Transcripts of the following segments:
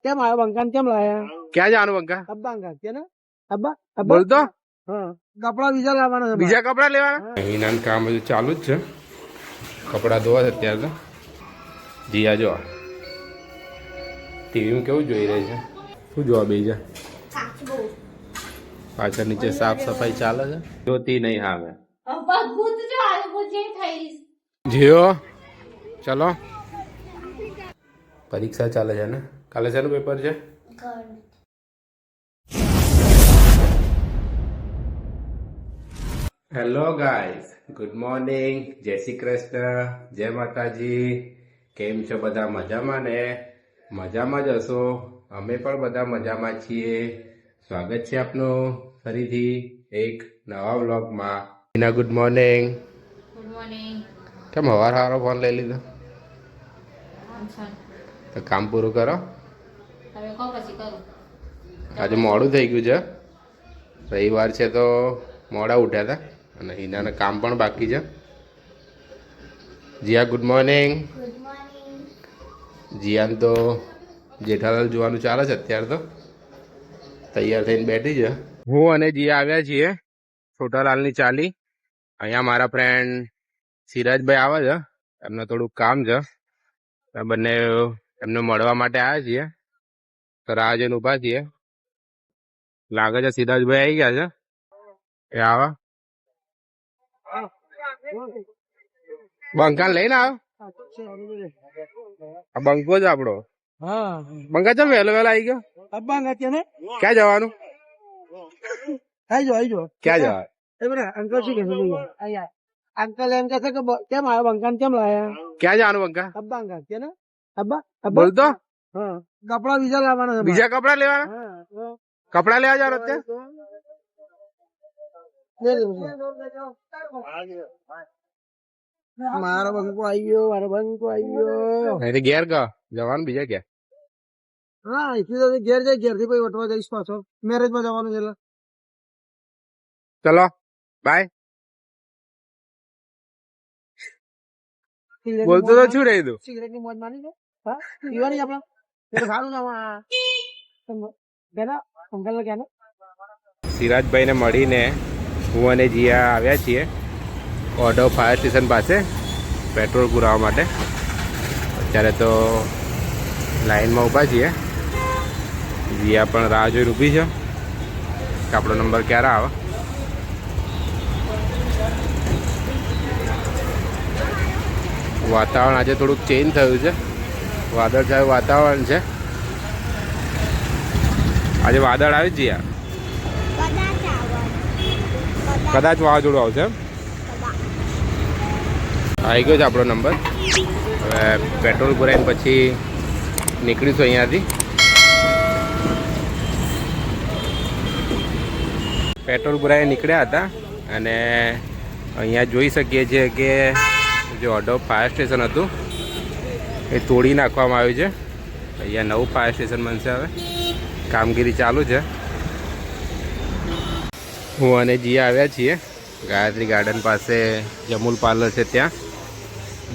કેમ આવ્યો બંકાન કેમ લાયા? ક્યાં જવાનું બંકા? અબ્બા અંકા કે ને અબ્બા બોલતો હા કપડા બીજા લાવવાના છે બીજા કપડા લેવાના. અહીંના કામ બધું ચાલુ જ છે. કપડા ધોવા છે અત્યારે તો. જીયા જો ટીવીમાં કેવું જોઈ રહી છે? શું જોવા બેસી જા? પાછળ નીચે સાફ સફાઈ ચાલે છે. જોતી નહીં હાવે. જીઓ ચલો પરીક્ષા ચાલે છે ને? કાલે શેનું પેપર છે? હેલો ગાઈસ, ગુડ મોર્નિંગ, જય શ્રી કૃષ્ણ, જય માતાજી. કેમ છો બધા? મજામાં ને? મજામાં જ હશો. અમે પણ બધા મજામાં છીએ. સ્વાગત છે આપનું ફરીથી એક નવા વ્લોગમાં. Hina good morning. Good morning. કેમ હવાર હારો ફોન લઈ લીધો? તો કામ પૂરું કરો. હવે કહો પછી કરું. આજે મોડું થઈ ગયું છે. રવિવાર છે તો મોડા ઉઠ્યા હતા અને હિનાને કામ પણ બાકી છે. Jiya good morning. જીયાન તો જેઠાલાલ જોવાનું ચાલે છે અત્યારે તો. તૈયાર થઈને બેઠી છે. હું અને જીયા આવ્યા છીએ છોટાલાલની ચાલી. અહીંયા મારા ફ્રેન્ડ સિરાજભાઈ આવે છે. એમને થોડુંક કામ છે. બંને એમને મળવા માટે આવ્યા છીએ. તો રાહ જોઈને ઊભા છીએ. લાગે છે સિરાજભાઈ આવી ગયા છે. એ આવા બંકાને લઈને આવ્યો. આ બંકો જ આપડો. હા બંકા ચમ વહેલો વહેલો આવી ગયો? અબ્બા અંકા કે ને ક્યાં જવાનું? આવી જો ક્યાં જવાનું? એ બરા અંકલ શું કહે છે અહીંયા અંકલ એમ કહે છે કે કેમ આવ્યો બંકાન કેમ લાયા? ક્યાં જવાનું બંકા? અબ્બા અંકા કે ને અબ્બા બોલતો હા કપડા બીજા લાવવાના છે બીજા કપડા લેવાના. હા કપડા લેવા જવાનું અત્યારે? મારો બંકો આવ્યો મારો બંકો આવ્યો. અહીંથી ઘેર કા જવાનું બીજા ક્યાં? હા અહીંથી તો ઘેર જાય ઘેર થી પછી વટવા જઈશ પાછો મેરેજ માં જવાનું છે એટલે ચલો બાય. બોલતો તો શું રહી તું? સિગરેટ ની મોજ માની છે હા પીવાની આપડે સારું ના અંકલ ને ક્યાં સિરાજભાઈને મળીને હું અને જીયા આવ્યા છીએ ઓઢવ ફાયર સ્ટેશન પાસે પેટ્રોલ પુરાવા માટે. અત્યારે તો લાઈનમાં ઊભા છીએ. જીયા પણ રાહ જોઈને ઊભી છે કે આપણો નંબર ક્યારે આવે. વાતાવરણ આજે થોડુંક ચેન્જ થયું છે. વાદળછાયું વાતાવરણ છે. આજે વાદળ આવી જ જીયા. કદાચ વાવાઝોડું આવશે એમ. આવી ગયો છે આપણો નંબર. હવે પેટ્રોલ પુરાઈને પછી નીકળીશું અહીંયાથી. પેટ્રોલ પુરાઈને નીકળ્યા હતા અને અહીંયા જોઈ શકીએ છીએ કે જે ઓઢવ ફાયર સ્ટેશન હતું એ તોડી નાખવામાં આવ્યું છે. અહીંયા નવું ફાયર સ્ટેશન બનશે. હવે કામગીરી ચાલુ છે. હું અને જીયા આવ્યા છીએ ગાયત્રી ગાર્ડન પાસે જમુલ પાર્લર છે ત્યાં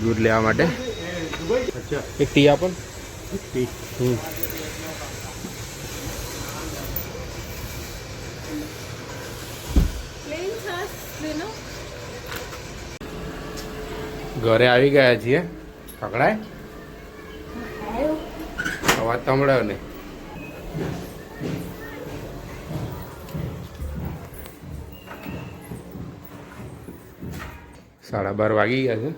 દૂધ લેવા માટે. એક ટી આપો. ઘરે આવી ગયા છીએ. પકડાય અવાજ સંભળાયો ને? 12:30 વાગી ગયા છે.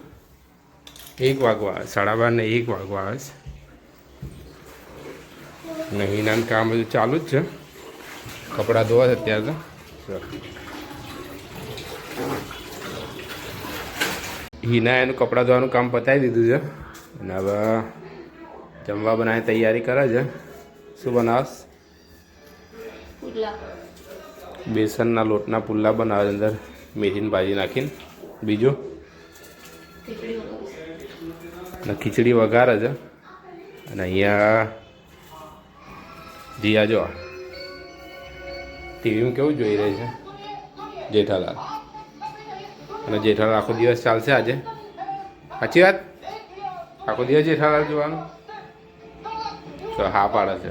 1 વાગવા 12:30 ને 1 વાગવા આવે છે. હિનાનું કામ બધું ચાલુ જ છે. કપડાં ધોવા છે અત્યારે તો. હિના એનું કપડાં ધોવાનું કામ પતાવી દીધું છે અને હવે જમવા બનાવવાની તૈયારી કરે છે. શું બનાવશ? બેસનના લોટના પુલ્લા બનાવે અંદર મેથીની ભાજી નાખીને. બીજું ખીચડી વઘારે છે. અને અહીંયા જીયા જો ટીવીમાં કેવું જોઈ રહી છે? જેઠાલાલ. અને જેઠાલાલ આખો દિવસ ચાલશે આજે? સાચી વાત? આખો દિવસ જેઠાલાલ જોવાનું? તો હા પાડે છે.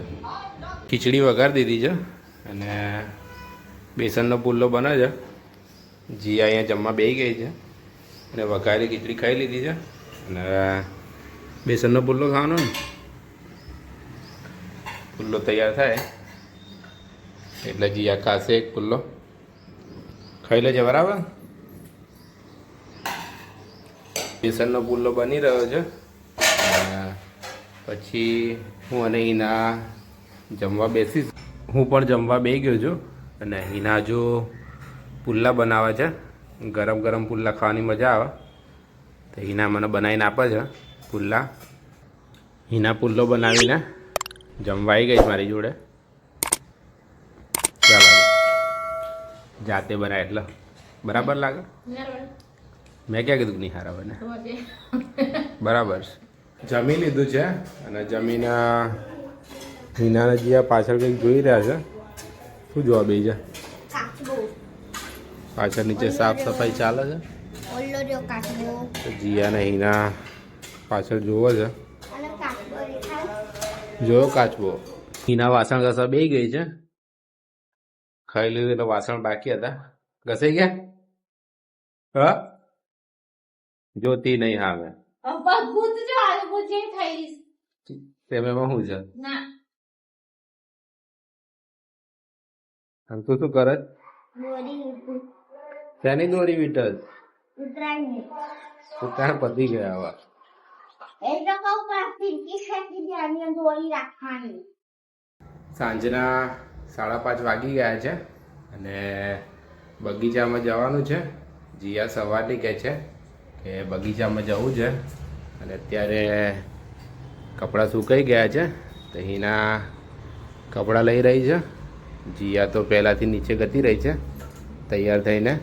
ખીચડી વઘારી દીધી છે અને બેસનનો પુલ્લો બને છે. જી અહીંયા જમવા બેસી ગઈ છે અને વઘારી ખીચડી ખાઈ લીધી છે અને બેસનનો પુલ્લો ખાવાનો ને પુલ્લો તૈયાર થાય એટલે જીયા ખાશે એક પુલ્લો ખાઈ લેજે બરાબર. બેસનનો પુલ્લો બની રહ્યો છે. પછી હું અને હિના જમવા બેસીશ. હું પણ જમવા બેસી ગયો છું અને હિના જો પુલ્લા બનાવે છે. ગરમ ગરમ પુલ્લા ખાવાની મજા આવે તો હિના મને બનાવીને આપે છે પુલ્લા. હિના પુલ્લો બનાવીને જમવા આવી ગઈ મારી જોડે. ચાલો જાતે બનાવે એટલે બરાબર લાગે. મેં ક્યાં કીધું નહીં હારા બને બરાબર. જમી લીધું છે અને જમીને હિનાને જીયા પાછળ કંઈક જોઈ રહ્યા છે. શું જોવા બે છે? પાછળ નીચે સાફ સફાઈ ચાલે છે. જીયા ને હિના પાછળ જોવો છે. જોયો કાચબો. હિના વાસણ ઘસવા બેસી ગઈ છે. ખાઈ લીધું એટલે વાસણ બાકી હતા. ઘસાઈ ગયા? હા જોતી નહીં હાવે. તેમાં શું છે? આમ તું શું કરે? શેની દોરી વીટસ? ઉત્તરાયણ પતી ગયા હવે. સાંજના 5:30 વાગી ગયા છે અને બગીચામાં જવાનું છે. જીયા સવારથી કહે છે કે બગીચામાં જવું છે અને અત્યારે કપડાં સુકાઈ ગયા છે તો હિના કપડાં લઈ રહી છે. જીયા તો પહેલાંથી નીચે ગતી રહી છે તૈયાર થઈને.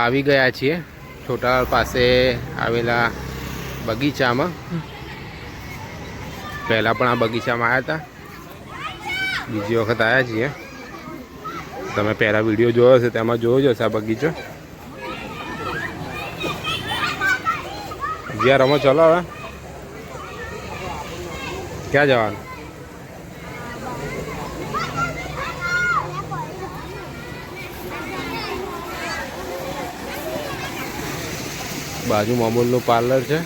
આવી ગયા છીએ છોટાલાલ પાસે આવેલા બગીચામાં. પહેલાં પણ આ બગીચામાં આવ્યા હતા, બીજી વખત આવ્યા છીએ. તમે પહેલાં વિડીયો જોયો હશે તેમાં જોયો હશે આ બગીચો. જ્યાં રમો ચલો હવે. ક્યાં જવાનું? બાજુ અમૂલનું પાર્લર છે.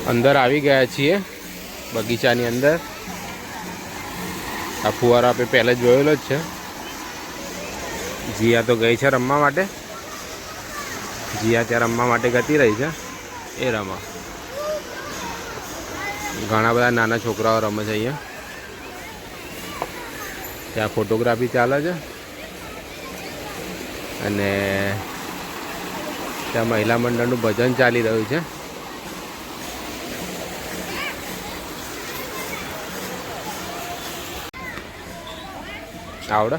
અંદર આવી ગયા છીએ બગીચાની અંદર. આ ફુવારો આપણે પહેલાં જોયેલો જ છે. જીયા તો ગઈ છે રમવા માટે. જીયા ત્યાં રમવા માટે ગતી રહી છે. એ રમા ઘણા બધા નાના છોકરાઓ રમે છે અહીંયા. ત્યાં ફોટોગ્રાફી ચાલે છે અને ત્યાં મહિલા મંડળનું ભજન ચાલી રહ્યું છે. આવડે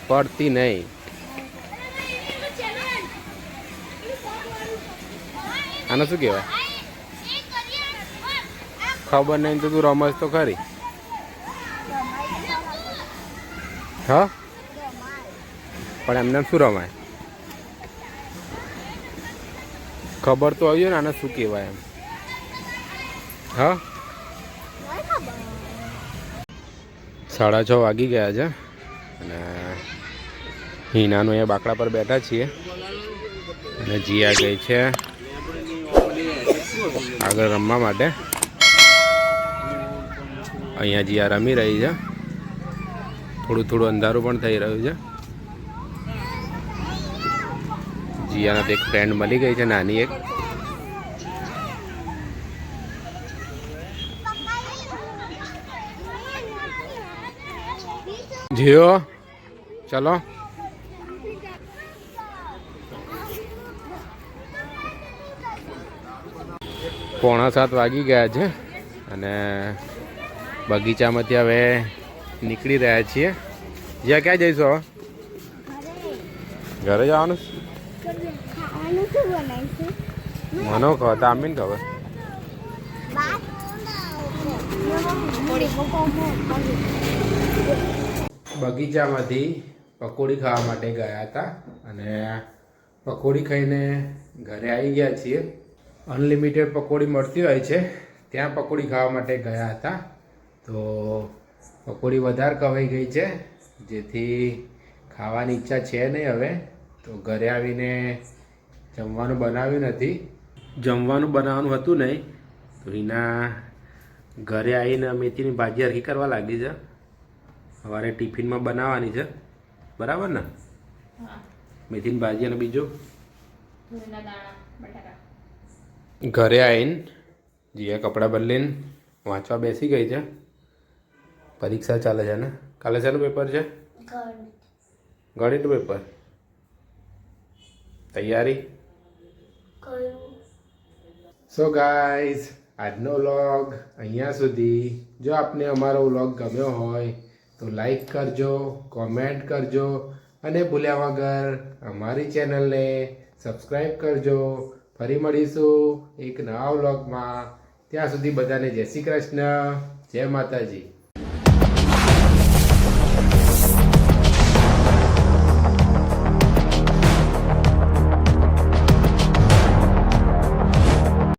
પડતી નહીં. આને શું કહેવાય ખબર નહીં તો તું રમસ તો ખરી. હા પણ એમને શું રમાય ખબર તો આવી ને આને શું કહેવાય એમ. હા 6:30 વાગી ગયા છે અને હિનાનું અહીંયા બાકડા પર બેઠા છીએ અને જીયા ગઈ છે આગળ રમવા માટે. અહીંયા જીયા રમી રહી છે. થોડું થોડું અંધારું પણ થઈ રહ્યું છે. જીયાના તો એક ફ્રેન્ડ મળી ગઈ છે નાની એક. જીઓ ચલો. 6:45 વાગી ગયા છે અને બગીચામાંથી હવે નીકળી રહ્યા છીએ. જ્યાં ક્યાં જઈશું હવે? ઘરે જવાનું છે? મને ખબર તામીન ખબર. બગીચામાંથી પકોડી ખાવા માટે ગયા હતા અને પકોડી ખાઈને ઘરે આવી ગયા છીએ. અનલિમિટેડ પકોડી મળતી હોય છે, ત્યાં પકોડી ખાવા માટે ગયા હતા. તો પકોડી વધારે ખવાઈ ગઈ છે, જેથી ખાવાની ઈચ્છા છે નહીં હવે. તો ઘરે આવીને જમવાનું બનાવ્યું નથી. જમવાનું બનાવવાનું હતું નહીં, તો એના ઘરે આવીને મેથીની ભાજી હરખી કરવા લાગી છે. સવારે ટિફિનમાં બનાવવાની છે, બરાબર ને? હા. મેથીની ભાજી અને બીજું તુવેરના દાણા, બટાકા. ઘરે આવીને જીયા કપડાં બદલીને વાંચવા બેસી ગઈ છે. પરીક્ષા ચાલે છે ને? કાલે શેનું પેપર છે? ગણિત પેપર. તૈયારી? સો ગાઈઝ, આજનો વ્લોગ અહીંયા સુધી. જો આપને અમારો વ્લોગ ગમ્યો હોય તો લાઈક કરજો, કોમેન્ટ કરજો અને ભૂલ્યા વગર અમારી ચેનલને સબસ્ક્રાઈબ કરજો. ફરી મળીશું એક નવા વ્લોગમાં. ત્યાં સુધી બધાને જય શ્રી કૃષ્ણ, જય માતાજી.